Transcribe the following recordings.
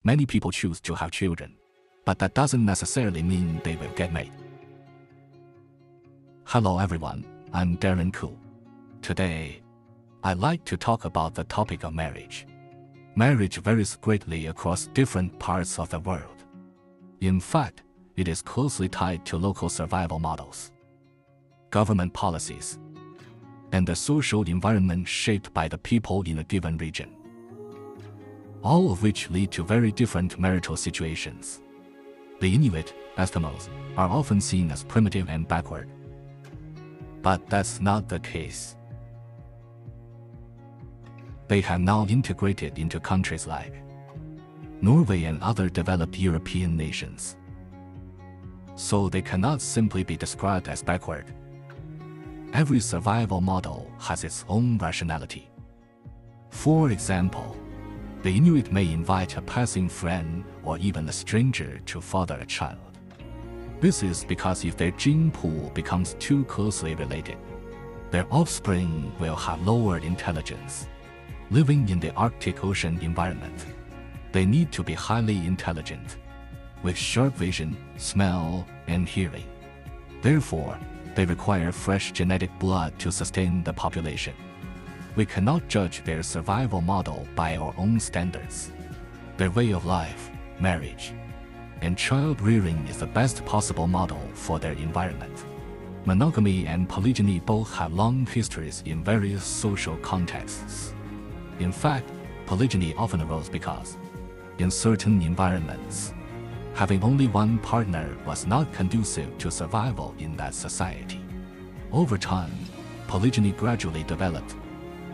Many people choose to have children, but that doesn't necessarily mean they will get married. Hello everyone, I'm Darren Koo. Today, I'd like to talk about the topic of marriage. Marriage varies greatly across different parts of the world. In fact, it is closely tied to local survival models, government policies, and the social environment shaped by the people in a given region, all of which lead to very different marital situations. The Inuit, Eskimos, are often seen as primitive and backward, but that's not the case. They have now integrated into countries like Norway and other developed European nations, so they cannot simply be described as backward. Every survival model has its own rationality. For example, the Inuit may invite a passing friend or even a stranger to father a child. This is because if their gene pool becomes too closely related, their offspring will have lower intelligence. Living in the Arctic Ocean environment, they need to be highly intelligent, with sharp vision, smell, and hearing. Therefore, they require fresh genetic blood to sustain the population. We cannot judge their survival model by our own standards. Their way of life, marriage, and child rearing is the best possible model for their environment. Monogamy and polygyny both have long histories in various social contexts. In fact, polygyny often arose because, in certain environments, having only one partner was not conducive to survival in that society. Over time, polygyny gradually developed,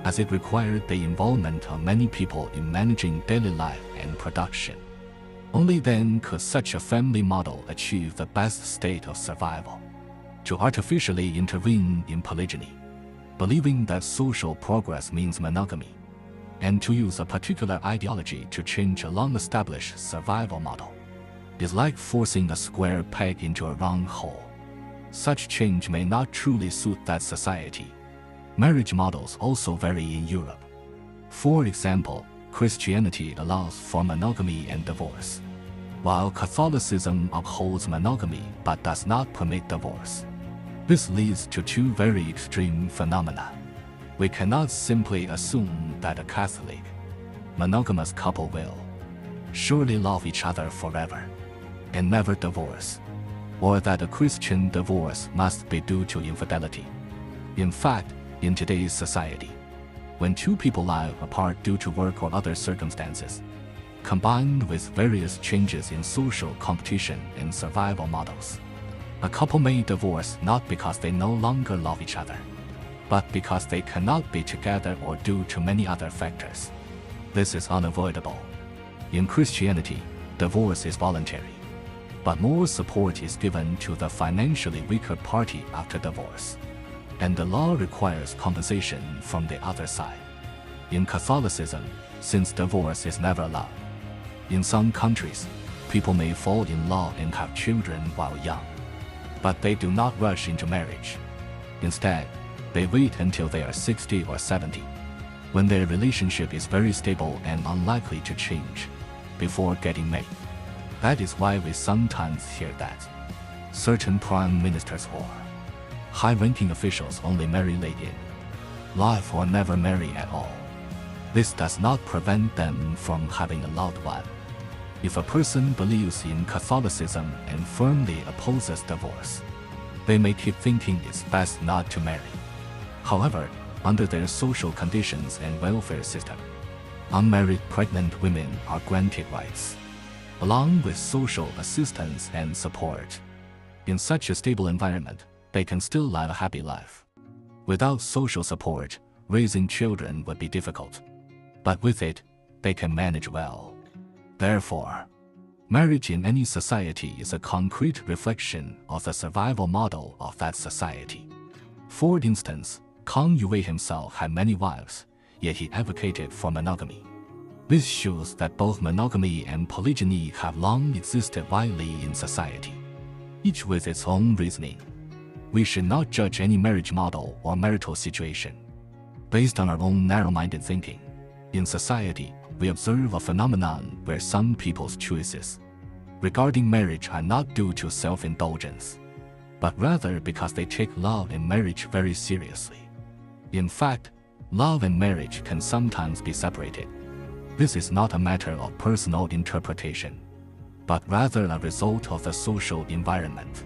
as it required the involvement of many people in managing daily life and production. Only then could such a family model achieve the best state of survival. To artificially intervene in polygyny, believing that social progress means monogamy, and to use a particular ideology to change a long-established survival model, is like forcing a square peg into a round hole. Such change may not truly suit that society. Marriage models also vary in Europe. For example, Christianity allows for monogamy and divorce, while Catholicism upholds monogamy but does not permit divorce. This leads to two very extreme phenomena. We cannot simply assume that a Catholic, monogamous couple will surely love each other forever and never divorce, or that a Christian divorce must be due to infidelity. In fact, in today's society, when two people live apart due to work or other circumstances, combined with various changes in social competition and survival models, a couple may divorce not because they no longer love each other, but because they cannot be together or due to many other factors. This is unavoidable. In Christianity, divorce is voluntary, but more support is given to the financially weaker party after divorce, and the law requires compensation from the other side. In Catholicism, since divorce is never allowed, in some countries, people may fall in love and have children while young, but they do not rush into marriage. Instead, they wait until they are 60 or 70, when their relationship is very stable and unlikely to change, before getting married. That is why we sometimes hear that certain prime ministers or high-ranking officials only marry late in life or never marry at all. This does not prevent them from having a loved one. If a person believes in Catholicism and firmly opposes divorce, they may keep thinking it's best not to marry. However, under their social conditions and welfare system, unmarried pregnant women are granted rights, along with social assistance and support. In such a stable environment, they can still live a happy life. Without social support, raising children would be difficult, but with it, they can manage well. Therefore, marriage in any society is a concrete reflection of the survival model of that society. For instance, Kang Yuwei himself had many wives, yet he advocated for monogamy. This shows that both monogamy and polygyny have long existed widely in society, each with its own reasoning. We should not judge any marriage model or marital situation based on our own narrow-minded thinking. In society, we observe a phenomenon where some people's choices regarding marriage are not due to self-indulgence, but rather because they take love and marriage very seriously. In fact, love and marriage can sometimes be separated. This is not a matter of personal interpretation, but rather a result of the social environment.